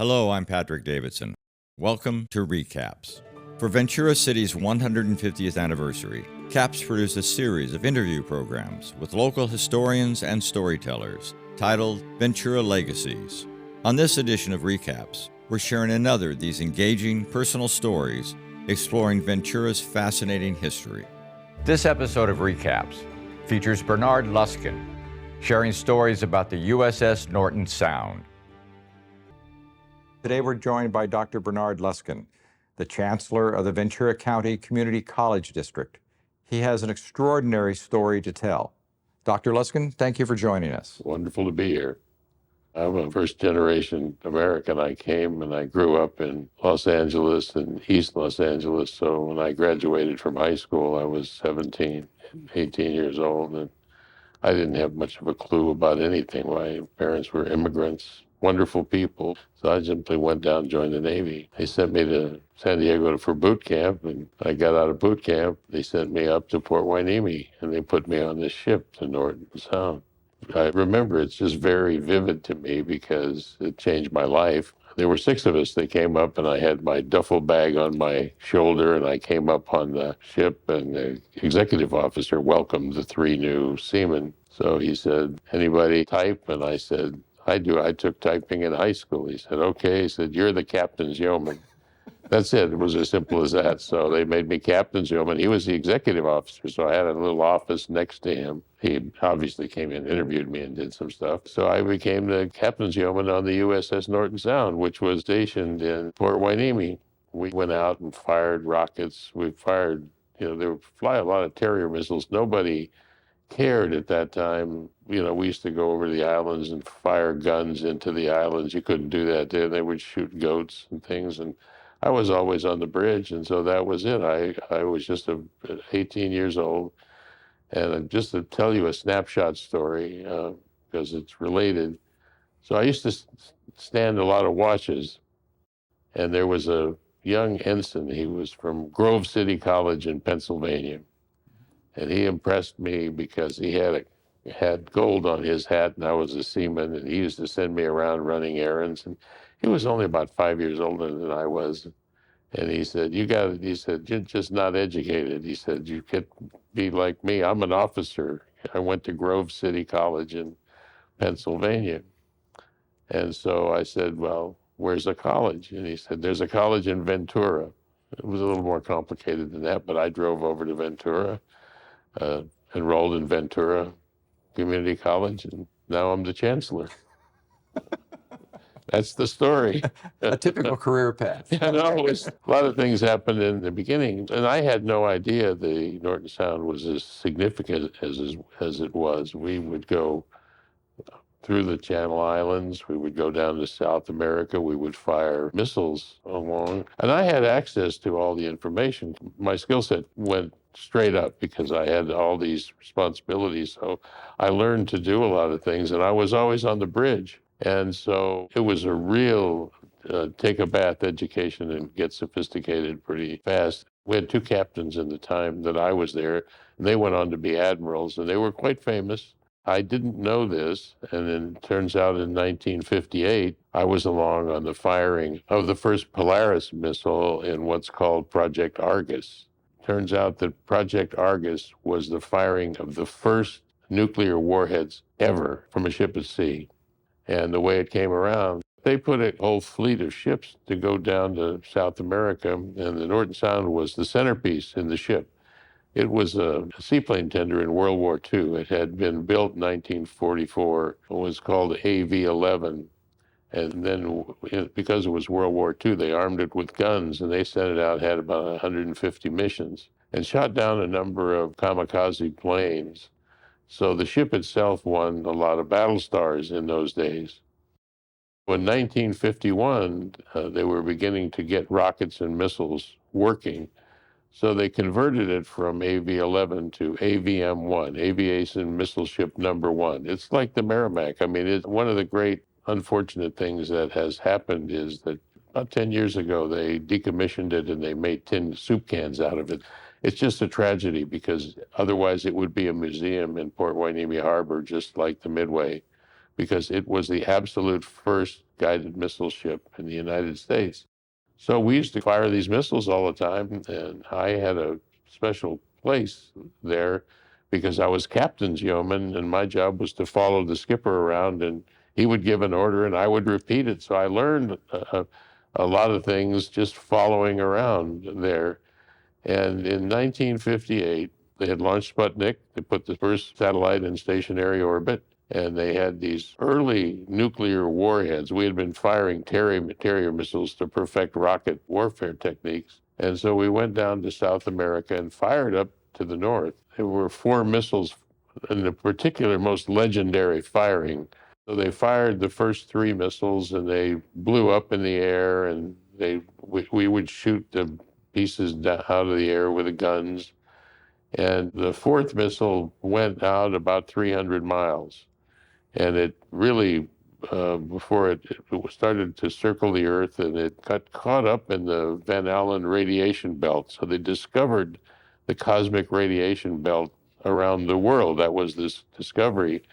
Hello, I'm Patrick Davidson. Welcome to ReCAPS. For Ventura City's 150th anniversary, CAPS produced a series of interview programs with local historians and storytellers titled Ventura Legacies. On this edition of ReCAPS, we're sharing another of these engaging personal stories exploring Ventura's fascinating history. This episode of ReCAPS features Bernard Luskin, sharing stories about the USS Norton Sound. Today we're joined by Dr. Bernard Luskin, the Chancellor of the Ventura County Community College District. He has an extraordinary story to tell. Dr. Luskin, thank you for joining us. Wonderful to be here. I'm a first-generation American. I came and I grew up in Los Angeles and East Los Angeles. So when I graduated from high school, I was 17, 18 years old, and I didn't have much of a clue about anything. My parents were immigrants, wonderful people. So I simply went down and joined the Navy. They sent me to San Diego for boot camp, and I got out of boot camp. They sent me up to Port Hueneme, and they put me on this ship, the Norton Sound. I remember it's just very vivid to me because it changed my life. There were 6 of us that came up, and I had my duffel bag on my shoulder, and I came up on the ship, and the executive officer welcomed the 3 new seamen. So he said, "Anybody type?" And I said, "I do. I took typing in high school." He said, "Okay." He said, "You're the captain's yeoman." That's it. It was as simple as that. So they made me captain's yeoman. He was the executive officer, so I had a little office next to him. He obviously came in, interviewed me, and did some stuff. So I became the captain's yeoman on the USS Norton Sound, which was stationed in Port Hueneme. We went out and fired rockets. We fired, they would fly a lot of Terrier missiles. Nobody cared at that time. We used to go over the islands and fire guns into the islands. You couldn't do that there. They would shoot goats and things, and I was always on the bridge, and so that was it. I was just 18 years old, and just to tell you a snapshot story, because it's related. So I used to stand a lot of watches, and there was a young ensign. He was from Grove City College in Pennsylvania, and he impressed me because he had gold on his hat, and I was a seaman, and he used to send me around running errands. And he was only about 5 years older than I was. And he said, he said, "You're just not educated." He said, "You could be like me. I'm an officer. I went to Grove City College in Pennsylvania." And so I said, "Well, where's a college?" And he said, "There's a college in Ventura." It was a little more complicated than that, but I drove over to Ventura, enrolled in Ventura Community College, and now I'm the chancellor. That's the story. A typical career path. A lot of things happened in the beginning, and I had no idea the Norton Sound was as significant as it was. We would go through the Channel Islands, we would go down to South America, we would fire missiles along, and I had access to all the information. My skill set went straight up because I had all these responsibilities, so I learned to do a lot of things, and I was always on the bridge. And so it was a real take a bath education and get sophisticated pretty fast. We had 2 captains in the time that I was there, and they went on to be admirals, and they were quite famous. I didn't know this, and then it turns out in 1958, I was along on the firing of the first Polaris missile in what's called Project Argus. Turns out that Project Argus was the firing of the first nuclear warheads ever from a ship at sea. And the way it came around, they put a whole fleet of ships to go down to South America, and the Norton Sound was the centerpiece in the ship. It was a seaplane tender in World War II. It had been built in 1944. It was called AV-11. And then because it was World War II, they armed it with guns, and they sent it out, had about 150 missions, and shot down a number of kamikaze planes. So the ship itself won a lot of battle stars in those days. In 1951, they were beginning to get rockets and missiles working. So they converted it from AV-11 to AVM-1, Aviation Missile Ship Number 1. It's like the Merrimack. I mean, it's one of the great unfortunate things that has happened is that about 10 years ago, they decommissioned it and they made tin soup cans out of it. It's just a tragedy because otherwise it would be a museum in Port Hueneme Harbor, just like the Midway. because it was the absolute first guided missile ship in the United States. So we used to fire these missiles all the time, and I had a special place there because I was captain's yeoman, and my job was to follow the skipper around, and he would give an order, and I would repeat it. So I learned a lot of things just following around there. And in 1958, they had launched Sputnik. They put the first satellite in stationary orbit, and they had these early nuclear warheads. We had been firing carrier missiles to perfect rocket warfare techniques. And so we went down to South America and fired up to the north. There were 4 missiles, in the particular most legendary firing. So they fired the first 3 missiles, and they blew up in the air, and we would shoot the pieces out of the air with the guns. And the 4th missile went out about 300 miles. And it really, before it started to circle the Earth, and it got caught up in the Van Allen radiation belt. So they discovered the cosmic radiation belt around the world. That was this discovery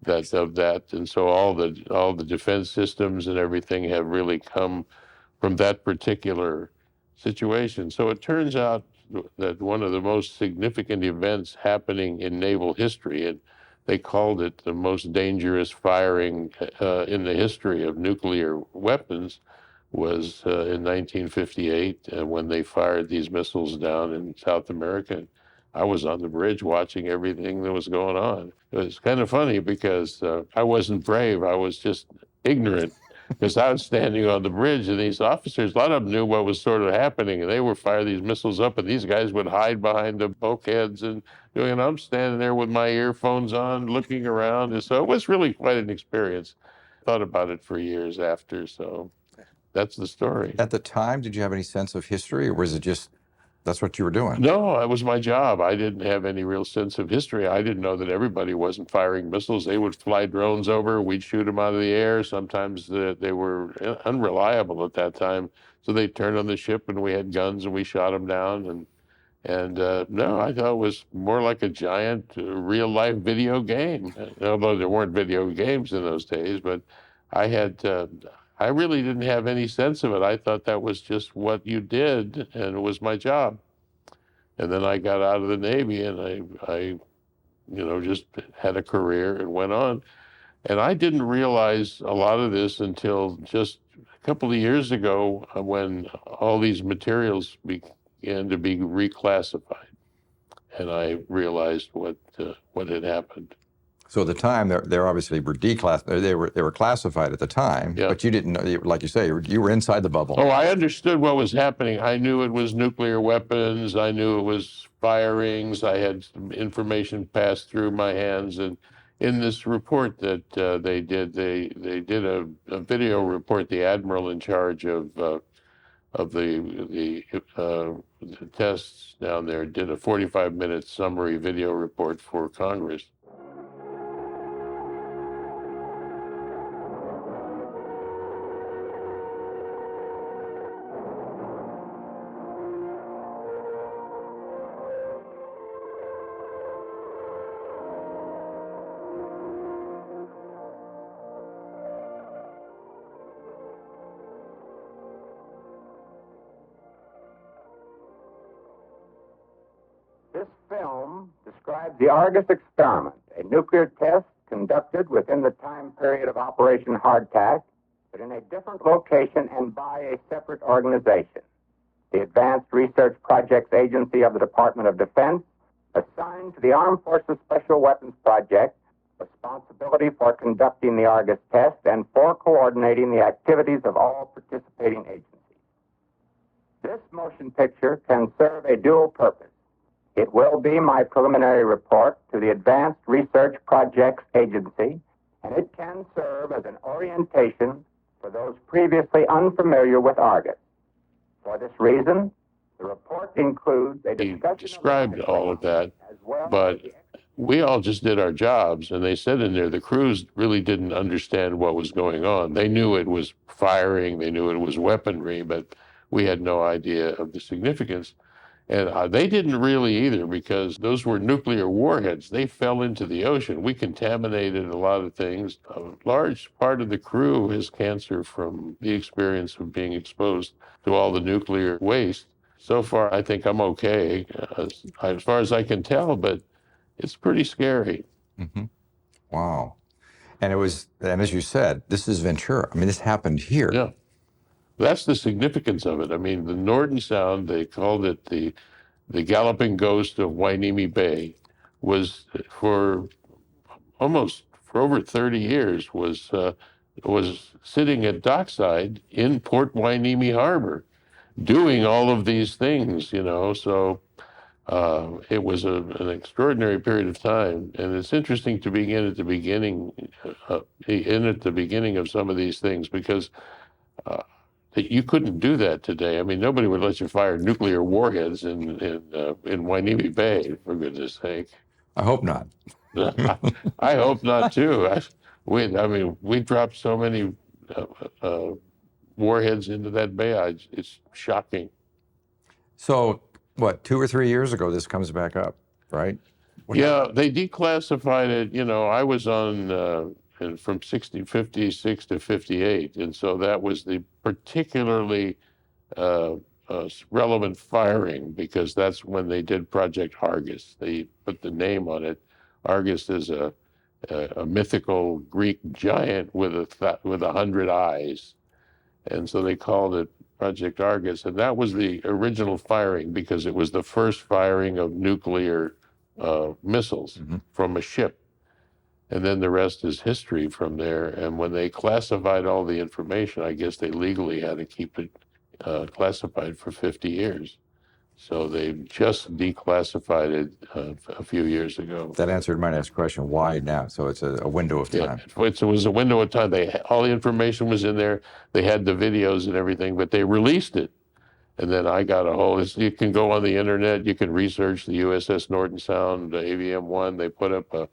of that. And so all the defense systems and everything have really come from that particular situation. So it turns out that one of the most significant events happening in naval history, and they called it the most dangerous firing in the history of nuclear weapons, was in 1958 when they fired these missiles down in South America. I was on the bridge watching everything that was going on. It was kind of funny because I wasn't brave. I was just ignorant, because I was standing on the bridge, and these officers, a lot of them knew what was sort of happening, and they would fire these missiles up, and these guys would hide behind the bulkheads and I'm standing there with my earphones on, looking around. And so it was really quite an experience. Thought about it for years after, so that's the story. At the time, did you have any sense of history, or was it just that's what you were doing? No, it was my job. I didn't have any real sense of history. I didn't know that everybody wasn't firing missiles. They would fly drones over. We'd shoot them out of the air. Sometimes they were unreliable at that time. So they'd turn on the ship, and we had guns, and we shot them down. And no, I thought it was more like a giant real-life video game. Although there weren't video games in those days, but I really didn't have any sense of it. I thought that was just what you did, and it was my job. And then I got out of the Navy, and I just had a career and went on. And I didn't realize a lot of this until just a couple of years ago, when all these materials began to be reclassified, and I realized what had happened. So at the time, they obviously were declassified. They were classified at the time, Yeah. but you didn't know. Like you say, you were inside the bubble. Oh, I understood what was happening. I knew it was nuclear weapons. I knew it was firings. I had some information passed through my hands. And in this report that they did a video report. The admiral in charge of the tests down there did a 45-minute summary video report for Congress. This film describes the Argus experiment, a nuclear test conducted within the time period of Operation Hardtack, but in a different location and by a separate organization, the Advanced Research Projects Agency of the Department of Defense, assigned to the Armed Forces Special Weapons Project responsibility for conducting the Argus test and for coordinating the activities of all participating agencies. This motion picture can serve a dual purpose. It will be my preliminary report to the Advanced Research Projects Agency, and it can serve as an orientation for those previously unfamiliar with Argus. For this reason, the report includes a discussion. He described all of that, as well but we all just did our jobs, and they said in there the crews really didn't understand what was going on. They knew it was firing, they knew it was weaponry, but we had no idea of the significance. And they didn't really either, because those were nuclear warheads. They fell into the ocean. We contaminated a lot of things. A large part of the crew has cancer from the experience of being exposed to all the nuclear waste. So far, I think I'm okay, as far as I can tell, but it's pretty scary. Mm-hmm. Wow. And as you said, this is Ventura. I mean, this happened here. Yeah. That's the significance of it. I mean, the Norton Sound, they called it the galloping ghost of Hueneme Bay, was for over 30 years was sitting at dockside in Port Hueneme Harbor, doing all of these things, you know. So it was an extraordinary period of time, and it's interesting to begin at the beginning, of some of these things, because you couldn't do that today. I mean, nobody would let you fire nuclear warheads in Hueneme Bay, for goodness sake. I hope not. I hope not too. We dropped so many warheads into that bay. It's shocking. So, what, 2 or 3 years ago, this comes back up, right? Yeah, they declassified it. You know, I was on from 56 to 58, and so that was the particularly relevant firing, because that's when they did Project Argus. They put the name on it. Argus is a mythical Greek giant with 100 eyes, and so they called it Project Argus. And that was the original firing, because it was the first firing of nuclear missiles from a ship. And then the rest is history from there. And when they classified all the information, I guess they legally had to keep it classified for 50 years. So they just declassified it a few years ago. That answered my next question. Why now? So it's a window of time. Yeah, it was a window of time. All the information was in there. They had the videos and everything, but they released it. And then I got a hold. You can go on the internet. You can research the USS Norton Sound, AVM-1. They put up a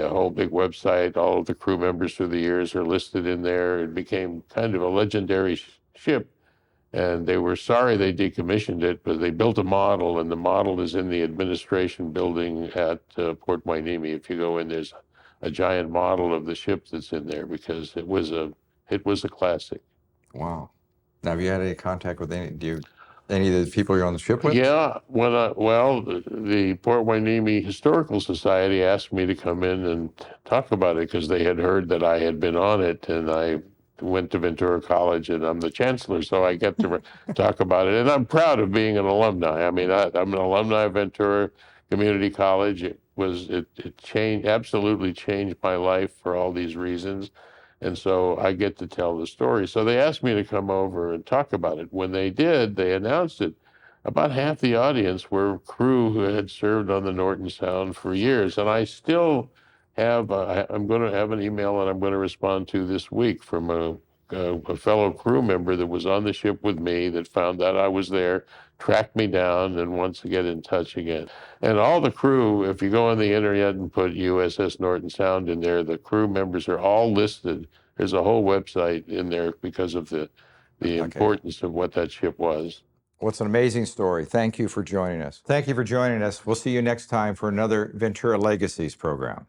whole big website. All of the crew members through the years are listed in there. It became kind of a legendary ship. And they were sorry they decommissioned it, but they built a model, and the model is in the administration building at Port Hueneme. If you go in, there's a giant model of the ship that's in there, because it was a classic. Wow. Now, have you had any contact with any of the people you're on the ship with? Yeah, the Port Hueneme Historical Society asked me to come in and talk about it, because they had heard that I had been on it, and I went to Ventura College, and I'm the chancellor, so I get to talk about it. And I'm proud of being an alumni. I mean, I'm an alumni of Ventura Community College. It absolutely changed my life for all these reasons. And so I get to tell the story. So they asked me to come over and talk about it. When they did, they announced it. About half the audience were crew who had served on the Norton Sound for years. And I still have, I'm going to have an email that I'm going to respond to this week from a fellow crew member that was on the ship with me, that found out I was there, tracked me down, and wants to get in touch again. And all the crew, if you go on the internet and put USS Norton Sound in there, the crew members are all listed. There's a whole website in there because of the importance of what that ship was. Well, it's an amazing story. Thank you for joining us. Thank you for joining us. We'll see you next time for another Ventura Legacies program.